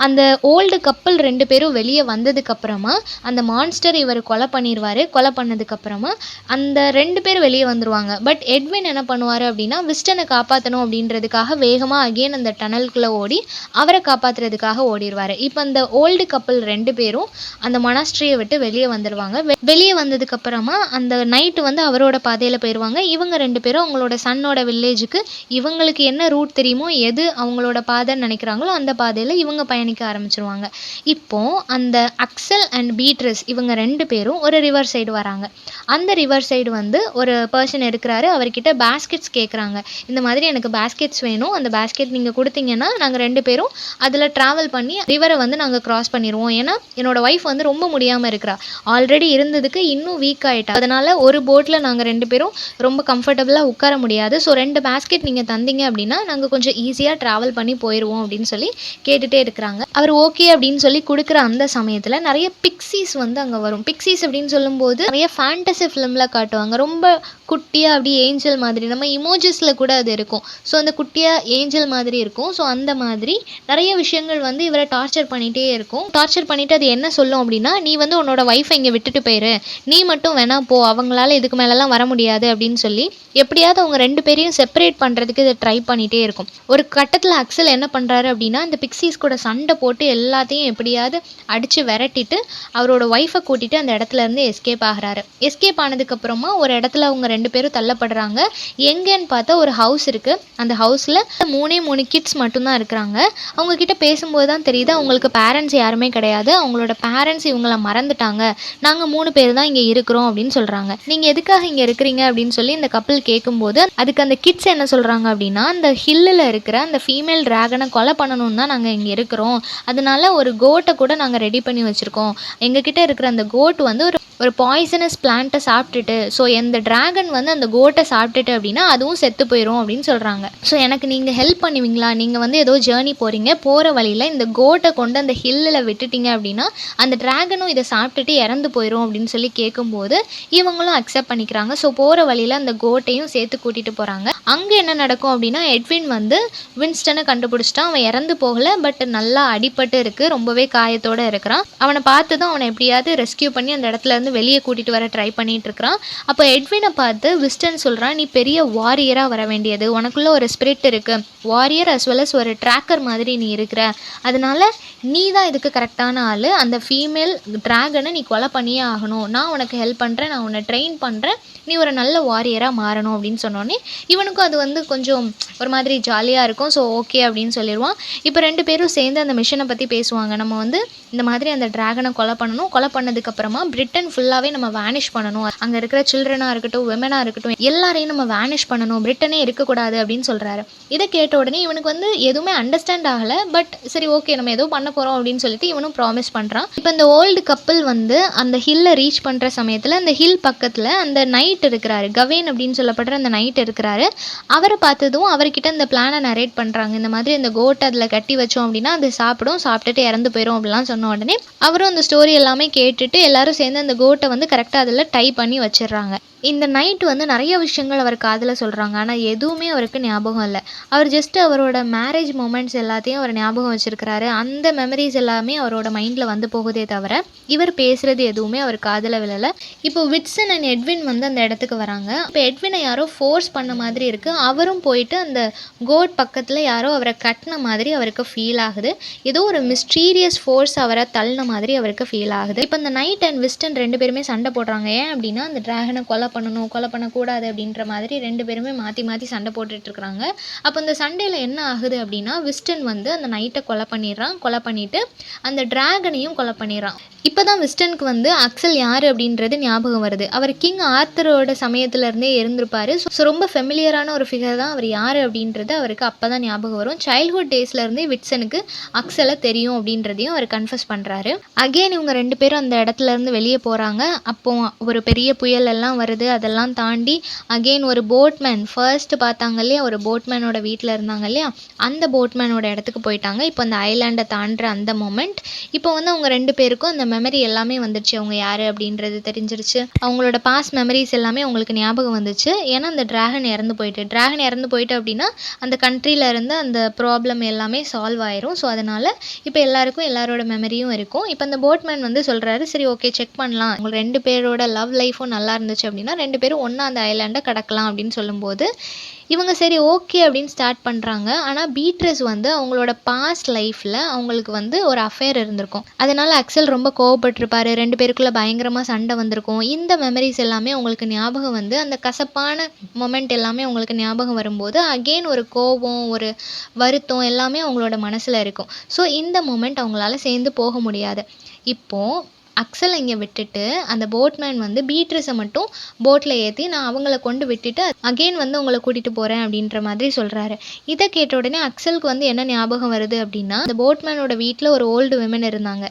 அந்த ஓல்டு கப்பல் 2 பேரும் வெளியே வந்ததுக்கப்புறமா அந்த மான்ஸ்டர் இவர் கொலை பண்ணிடுவார். கொலை பண்ணதுக்கப்புறமா அந்த 2 பேர் வெளியே வந்துருவாங்க. பட் எட்வின் என்ன பண்ணுவார் அப்படின்னா, விஸ்டனை காப்பாற்றணும் அப்படின்றதுக்காக வேகமாக அகெயின் அந்த டனலுக்குள்ளே ஓடி அவரை காப்பாற்றுறதுக்காக ஓடிடுவார். இப்போ அந்த ஓல்டு கப்பல் 2 பேரும் அந்த மொனாஸ்ட்ரியை விட்டு வெளியே வந்துடுவாங்க. வெளியே வந்ததுக்கப்புறமா அந்த நைட்டு வந்து அவரோட பாதையில் போயிடுவாங்க. இவங்க 2 பேரும் அவங்களோட சன்னோட வில்லேஜுக்கு இவங்களுக்கு என்ன ரூட் தெரியுமோ, எது அவங்களோட பாதைன்னு நினைக்கிறாங்களோ அந்த பாதையில் இவங்க பயணிக்க ஆரம்பிச்சிருவாங்க. இப்போ அந்த அக்சல் அண்ட் பீட்ரஸ் இவங்க 2 பேரும் ஒரு ரிவர் சைடு வராங்க. அந்த ரிவர் சைடு வந்து ஒரு பர்சன் இருக்கிறாரு. அவர்கிட்ட பேஸ்கெட்ஸ் கேட்குறாங்க. இந்த மாதிரி எனக்கு பேஸ்கெட்ஸ் வேணும், அந்த பேஸ்கெட் நீங்கள் கொடுத்தீங்கன்னா நாங்கள் 2 பேரும் அதில் ட்ராவல் பண்ணி ரிவரை வந்து நாங்கள் க்ராஸ் பண்ணிடுவோம். ஏன்னா என்னோட ஒய்ஃப் வந்து ரொம்ப முடியாமல் இருக்கிறா, ஆல்ரெடி இருந்ததுக்கு இன்னும் வீக் ஆகிட்டா. அதனால் ஒரு போட்டில் நாங்கள் 2 பேரும் ரொம்ப கம்ஃபர்டபுளாக உட்கார முடியாது. ஸோ 2 பேஸ்கெட் நீங்கள் தந்தீங்க அப்படின்னா நாங்கள் கொஞ்சம் ஈஸியாக ட்ராவல் பண்ணி போயிடுவோம் அப்படின்னு சொல்லி கேட்டுகிட்டே இருக்கிறாங்க. அவர் ஓகே அப்படின்னு சொல்லி கொடுக்குற அந்த சமயத்தில் நிறைய பிக்ஸீஸ் வந்து அங்கே வரும். பிக்ஸீஸ் அப்படின்னு சொல்லும்போது நிறைய ஃபேண்டசி ஃபிலிமில் காட்டுவாங்க. ரொம்ப குட்டியாக அப்படியே ஏஞ்சல் மாதிரி, நம்ம இமோஜஸில் கூட அது இருக்கும். ஸோ அந்த குட்டியாக ஏஞ்சல் மாதிரி இருக்கும். ஸோ அந்த மாதிரி நிறைய விஷயங்கள் வந்து இவரை டார்ச்சர் பண்ணிகிட்டே இருக்கும். டார்ச்சர் பண்ணிவிட்டு அது என்ன சொல்லும் அப்படின்னா, நீ வந்து உன்னோட ஒய்ஃபை இங்கே விட்டுட்டு போயிரு, நீ மட்டும் வேணா போ, அவங்களால இதுக்கு மேலெலாம் வர முடியாது அப்படின்னு சொல்லி எப்படியாவது அவங்க 2 பேரையும் செப்பரேட் பண்ணுறதுக்கு இதை ட்ரை பண்ணிகிட்டே இருக்கும். ஒரு கட்டத்தில் அக்சல் என்ன பண்ணுறாரு அப்படின்னா, இந்த பிக்ஸீஸ் கூட சண்டை போட்டு எல்லாத்தையும் எப்படியாவது அடித்து விரட்டிட்டு அவரோட ஒய்ஃபை கூட்டிகிட்டு அந்த இடத்துல இருந்து எஸ்கேப் ஆகிறாரு. எஸ்கேப் ஆனதுக்கப்புறமா ஒரு இடத்துல அவங்க 2 பேரும் தள்ளப்படுறாங்க. எங்கேன்னு பார்த்தா ஒரு ஹவுஸ் இருக்குது. அந்த ஹவுஸில் 3 கிட்ஸ் மட்டும்தான் இருக்கிறாங்க. அவங்க கிட்ட பேசும்போது தான் தெரியுது அவங்களுக்கு பேரண்ட்ஸ் யாருமே கிடையாது, அவங்களோட பேரண்ட்ஸ் இவங்கள மறந்துட்டாங்க, நாங்கள் 3 பேர் தான் இங்கே இருக்கிறோம் அப்படின்னு சொல்கிறாங்க. நீங்கள் எதுக்காக இங்கே இருக்கிறீங்க அப்படின்னு சொல்லி இந்த கப்பல் கேட்கும்போது அதுக்கு அந்த கிட்ஸ் என்ன சொல்கிறாங்க அப்படின்னா, அந்த ஹில்லில் இருக்கிற அந்த ஃபீமேல் ட்ராகனை கொலை பண்ணணும் தான் நாங்கள் இங்கே இருக்கிறோம், அதனால ஒரு கோட்டை கூட நாங்கள் ரெடி பண்ணி வச்சுருக்கோம். எங்ககிட்ட இருக்கிற அந்த கோட் வந்து ஒரு பாய்சனஸ் பிளான்ட்டை சாப்பிட்டுட்டு, ஸோ எந்த ட்ராகன் வந்து அந்த கோட்டை சாப்பிட்டுட்டு அப்படின்னா அதுவும் செத்து போயிடும் அப்படின்னு சொல்கிறாங்க. ஸோ எனக்கு நீங்கள் ஹெல்ப் பண்ணுவீங்களா, நீங்கள் வந்து ஏதோ ஜேர்னி போகிறீங்க, போகிற வழியில் இந்த கோட்டை கொண்டு அந்த ஹில்லில் விட்டுட்டீங்க அப்படின்னா அந்த ட்ராகனும் இதை சாப்பிட்டுட்டு இறந்து போயிடும் அப்படின்னு சொல்லி கேட்கும்போது இவங்களும் அக்செப்ட் பண்ணிக்கிறாங்க. ஸோ போகிற வழியில் அந்த கோட்டையும் சேர்த்து கூட்டிகிட்டு போகிறாங்க. அங்கே என்ன நடக்கும் அப்படின்னா, எட்வின் வந்து வின்ஸ்டனை கண்டுபிடிச்சிட்டான். அவன் இறந்து போகலை, பட் நல்லா அடிபட்டு இருக்குது, ரொம்பவே காயத்தோடு இருக்கிறான். அவனை பார்த்து தான் அவனை எப்படியாவது ரெஸ்கியூ பண்ணி அந்த இடத்துல இருந்து வெளியே கூட்டிகிட்டு வர ட்ரை பண்ணிட்டு இருக்கிறான். அப்போ எட்வினை பார்த்து விஸ்டன் சொல்கிறான், நீ பெரிய வாரியராக வர வேண்டியது, உனக்குள்ளே ஒரு ஸ்பிரிட் இருக்குது, வாரியர் அஸ் வெல் அஸ் ஒரு ட்ராக்கர் மாதிரி நீ இருக்கிற, அதனால நீ தான் இதுக்கு கரெக்டான ஆள், அந்த ஃபீமேல் ட்ராகனை நீ கொலை பண்ணியே ஆகணும், நான் உனக்கு ஹெல்ப் பண்ணுறேன், நான் உன்னை ட்ரெயின் பண்ணுறேன், நீ ஒரு நல்ல வாரியராக மாறணும் அப்படின்னு சொன்னோன்னே இவனுக்கும் அது வந்து கொஞ்சம் ஒரு மாதிரி ஜாலியாக இருக்கும். ஸோ ஓகே அப்படின்னு சொல்லிடுவான். இப்போ 2 பேரும் சேர்ந்து அந்த மிஷனை பற்றி பேசுவாங்க. நம்ம வந்து இந்த மாதிரி அந்த ட்ராகனை கொலை பண்ணணும், கொலை பண்ணதுக்கப்புறமா பிரிட்டன் ஃபுல்லாகவே நம்ம வேனிஷ் பண்ணணும், அங்கே இருக்கிற சில்ட்ரனாக இருக்கட்டும் விமனாக இருக்கட்டும் எல்லாரையும் நம்ம வேனிஷ் பண்ணணும், பிரிட்டனே இருக்கக்கூடாது அப்படின்னு சொல்கிறாரு. இதை கேட்ட உடனே இவனுக்கு வந்து எதுவுமே அண்டர்ஸ்டாண்ட் ஆகலை. பட் சரி ஓகே நம்ம ஏதோ பண்ண போகிறோம் அப்படின்னு சொல்லிட்டு இவனும் ப்ராமிஸ் பண்ணுறான். இப்போ இந்த ஓல்டு கப்பல் வந்து அந்த ஹில்லை ரீச் பண்ணுற சமயத்தில் அந்த ஹில் பக்கத்தில் அந்த நைட் இருக்கிறாரு, கவேன் அப்படின்னு சொல்லப்படுற அந்த நைட் இருக்கிறாரு. அவரை பார்த்ததும் அவர்கிட்ட இந்த பிளானை நரேட் பண்ணுறாங்க. இந்த மாதிரி அந்த கோட் அதில் கட்டி வச்சோம் அப்படின்னா அது சாப்பிடும், சாப்பிட்டுட்டு இறந்து போயிடும் அப்படிலாம் சொன்ன உடனே அவரும் அந்த ஸ்டோரி எல்லாமே கேட்டுட்டு எல்லாரும் சேர்ந்து அந்த கோட்டை வந்து கரெக்டாக அதில் டை பண்ணி வச்சிடுறாங்க. இந்த நைட் வந்து நிறைய விஷயங்கள் அவர் காதில் சொல்கிறாங்க. ஆனால் எதுவுமே அவருக்கு ஞாபகம் இல்லை. அவர் ஜஸ்ட் அவரோட மேரேஜ் மூமெண்ட்ஸ் எல்லாத்தையும் அவர் ஞாபகம் வச்சுருக்கிறாரு. அந்த மெமரிஸ் எல்லாமே அவரோட மைண்டில் வந்து போகுதே தவிர இவர் பேசுகிறது எதுவுமே அவர் காதில் விழலை. இப்போ விட்சன் அண்ட் எட்வின் வந்து அந்த இடத்துக்கு வராங்க. இப்போ எட்வினை யாரோ ஃபோர்ஸ் பண்ண மாதிரி இருக்குது. அவரும் போயிட்டு அந்த கோட் பக்கத்தில் யாரோ அவரை கட்டின மாதிரி அவருக்கு ஃபீல் ஆகுது. ஏதோ ஒரு மிஸ்டீரியஸ் ஃபோர்ஸ் அவரை தள்ளின மாதிரி அவருக்கு ஃபீல் ஆகுது. இப்போ இந்த நைட் அண்ட் விஸ்டன் 2 பேருமே சண்டை போடுறாங்க. ஏன் அப்படின்னா அந்த ட்ராகனை கொலை பண்ணணும், கொலை பண்ணக்கூடாது அப்படின்ற மாதிரி 2 பேருமே மாற்றி மாற்றி சண்டை போட்டுட்டு இருக்கிறாங்க. அப்போ இந்த சண்டையில் என்ன ஆகுது அப்படின்னா, விஸ்டன் வந்து அந்த நைட்டை கொலை பண்ணிடுறான். கொலை பண்ணிவிட்டு அந்த ட்ராகனையும் கொலை பண்ணிடுறான். இப்போ தான் விஸ்டனுக்கு வந்து அக்சல் யார் அப்படின்றது ஞாபகம் வருது. அவர் கிங் ஆர்த்தரோட சமயத்திலேருந்தே இருந்திருப்பாரு. ஸோ ரொம்ப ஃபெமிலியரான ஒரு ஃபிகர் தான் அவர் யார் அப்படின்றது அவருக்கு அப்போ தான் ஞாபகம் வரும். சைல்ட்ஹுட் டேஸ்லேருந்தே விட்சனுக்கு அக்சலை தெரியும் அப்படின்றதையும் அவர் கன்ஃபஸ் பண்ணுறாரு. அகெயின் இவங்க 2 பேரும் அந்த இடத்துலேருந்து வெளியே போகிறாங்க. அப்போ ஒரு பெரிய புயல் எல்லாம் வருது. அதெல்லாம் தாண்டி அகெயின் ஒரு போட்மேன் ஃபர்ஸ்ட் பார்த்தாங்க இல்லையா, ஒரு போட்மேனோட வீட்டில் இருந்தாங்க இல்லையா, அந்த போட்மேனோட இடத்துக்கு போயிட்டாங்க. இப்போ அந்த ஐலாண்டை தாண்டுற அந்த மொமெண்ட் இப்போ வந்து அவங்க 2 பேருக்கும் அந்த மெமரி எல்லாமே வந்துடுச்சு. அவங்க யார் அப்படின்றது தெரிஞ்சிருச்சு. அவங்களோட பாஸ்ட் மெமரிஸ் எல்லாமே அவங்களுக்கு ஞாபகம் வந்துச்சு. ஏன்னா அந்த டிராகன் இறந்து போயிட்டு அப்படின்னா அந்த கண்ட்ரியில் இருந்து அந்த ப்ராப்ளம் எல்லாமே சால்வ் ஆயிரும். ஸோ அதனால் இப்போ எல்லாருக்கும் எல்லாரோட மெமரியும் இருக்கும். இப்போ அந்த போட்மேன் வந்து சொல்கிறாரு, சரி ஓகே செக் பண்ணலாம், உங்க 2 பேரோட லவ் லைஃப்பும் நல்லா இருந்துச்சு அப்படின்னா 2 பேரும் ஒன்றா அந்த ஐலாண்டை கடக்கலாம் அப்படின்னு சொல்லும்போது இவங்க சரி ஓகே அப்படின்னு ஸ்டார்ட் பண்ணுறாங்க. ஆனால் பீட்ரஸ் வந்து அவங்களோட பாஸ்ட் லைஃப்பில் அவங்களுக்கு வந்து ஒரு அஃபேர் இருந்திருக்கும். அதனால் அக்சல் ரொம்ப கோவப்பட்டிருப்பாரு. 2 பேருக்குள்ளே பயங்கரமாக சண்டை வந்திருக்கும். இந்த மெமரிஸ் எல்லாமே அவங்களுக்கு ஞாபகம் வந்து அந்த கசப்பான மொமெண்ட் எல்லாமே அவங்களுக்கு ஞாபகம் வரும்போது அகெயின் ஒரு கோபம், ஒரு வருத்தம் எல்லாமே அவங்களோட மனசில் இருக்கும். ஸோ இந்த மொமெண்ட் அவங்களால சேர்ந்து போக முடியாது. இப்போது அக்சலை இங்கே விட்டுட்டு அந்த போட்மேன் வந்து பீட்ரஸை மட்டும் போட்டில் ஏற்றி நான் அவங்கள கொண்டு விட்டுட்டு அகெயின் வந்து உங்களை கூட்டிகிட்டு போகிறேன் அப்படின்ற மாதிரி சொல்கிறாரு. இதை கேட்ட உடனே அக்சலுக்கு வந்து என்ன ஞாபகம் வருது அப்படின்னா, அந்த போட்மேனோட வீட்டில் ஒரு ஓல்டு விமன் இருந்தாங்க.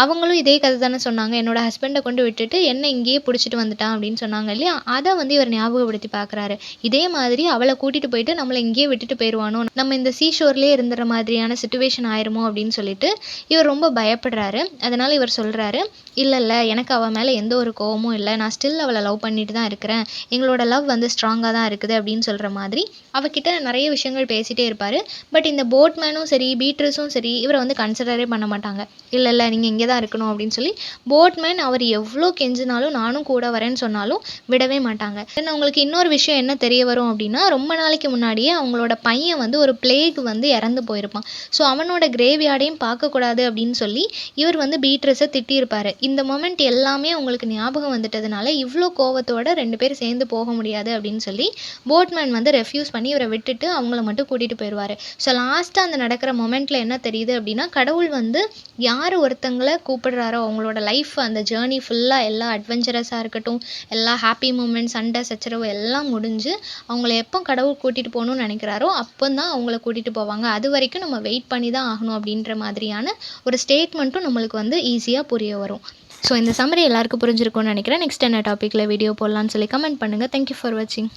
அவங்களும் இதே கதை தானே சொன்னாங்க, என்னோட ஹஸ்பண்டை கொண்டு விட்டுட்டு என்ன இங்கேயே பிடிச்சிட்டு வந்துட்டான் அப்படின்னு சொன்னாங்க இல்லையா. அதை வந்து இவர் ஞாபகப்படுத்தி பார்க்குறாரு. இதே மாதிரி அவளை கூட்டிகிட்டு போயிட்டு நம்மளை இங்கேயே விட்டுட்டு போயிடுவானோ, நம்ம இந்த சீஷோர்லேயே இருந்துற மாதிரியான சுச்சுவேஷன் ஆயிருமோ அப்படின்னு சொல்லிட்டு இவர் ரொம்ப பயப்படுறாரு. அதனால் இவர் சொல்கிறாரு, இல்லை எனக்கு அவள் மேலே எந்த ஒரு கோவமும் இல்லை, நான் ஸ்டில் அவளை லவ் பண்ணிட்டு தான் இருக்கிறேன், எங்களோட லவ் வந்து ஸ்ட்ராங்காக தான் இருக்குது அப்படின்னு சொல்கிற மாதிரி அவகிட்ட நிறைய விஷயங்கள் பேசிகிட்டே இருப்பார். பட் இந்த போட்மேனும் சரி பீட்ரஸும் சரி இவரை வந்து கன்சிடரே பண்ண மாட்டாங்க. இல்லை நீங்கள் இங்கே தான் இருக்கணும் அப்படின்னு சொல்லி போட்மேன் அவர் எவ்வளோ கெஞ்சினாலும் நானும் கூட வரேன்னு சொன்னாலும் விடவே மாட்டாங்க. தென் அவங்களுக்கு இன்னொரு விஷயம் என்ன தெரிய வரும் அப்படின்னா, ரொம்ப நாளைக்கு முன்னாடியே அவங்களோட பையன் வந்து ஒரு பிளேக் வந்து இறந்து போயிருப்பான். ஸோ அவனோட கிரேவ்யார்டையும் பார்க்கக்கூடாது அப்படின்னு சொல்லி இவர் வந்து பீட்ரஸை திட்டியிருப்பார். இந்த மொமெண்ட் எல்லாமே உங்களுக்கு ஞாபகம் வந்துட்டதுனால இவ்வளோ கோவத்தோட 2 பேர் சேர்ந்து போக முடியாது அப்படின்னு சொல்லி போட்மேன் வந்து ரெஃப்யூஸ் பண்ணி இவரை விட்டுட்டு அவங்கள மட்டும் கூட்டிகிட்டு போயிடுவார். ஸோ லாஸ்ட்டாக அந்த நடக்கிற மொமெண்ட்டில் என்ன தெரியுது அப்படின்னா, கடவுள் வந்து யார் ஒருத்தங்களை கூப்பிடுறாரோ அவங்களோட லைஃப் அந்த ஜேர்னி ஃபுல்லாக எல்லா அட்வென்ச்சரஸாக இருக்கட்டும், எல்லா ஹாப்பி மூமெண்ட், சண்டை சச்சரவு எல்லாம் முடிஞ்சு அவங்கள எப்போ கடவுள் கூட்டிகிட்டு போகணும்னு நினைக்கிறாரோ அப்போ தான் அவங்கள கூட்டிகிட்டு போவாங்க. அது வரைக்கும் நம்ம வெயிட் பண்ணி தான் ஆகணும் அப்படின்ற மாதிரியான ஒரு ஸ்டேட்மெண்ட்டும் நம்மளுக்கு வந்து ஈஸியாக புரிய வரும். ஸோ இந்த சம்மரி எல்லாருக்கும் புரிஞ்சிருக்கும்னு நினைக்கிறேன். நெக்ஸ்ட் என்ன டாப்பிக்கில் வீடியோ போடலான்னு சொல்லி கமெண்ட் பண்ணுங்கள். தேங்க்யூ ஃபார் வாட்சிங்.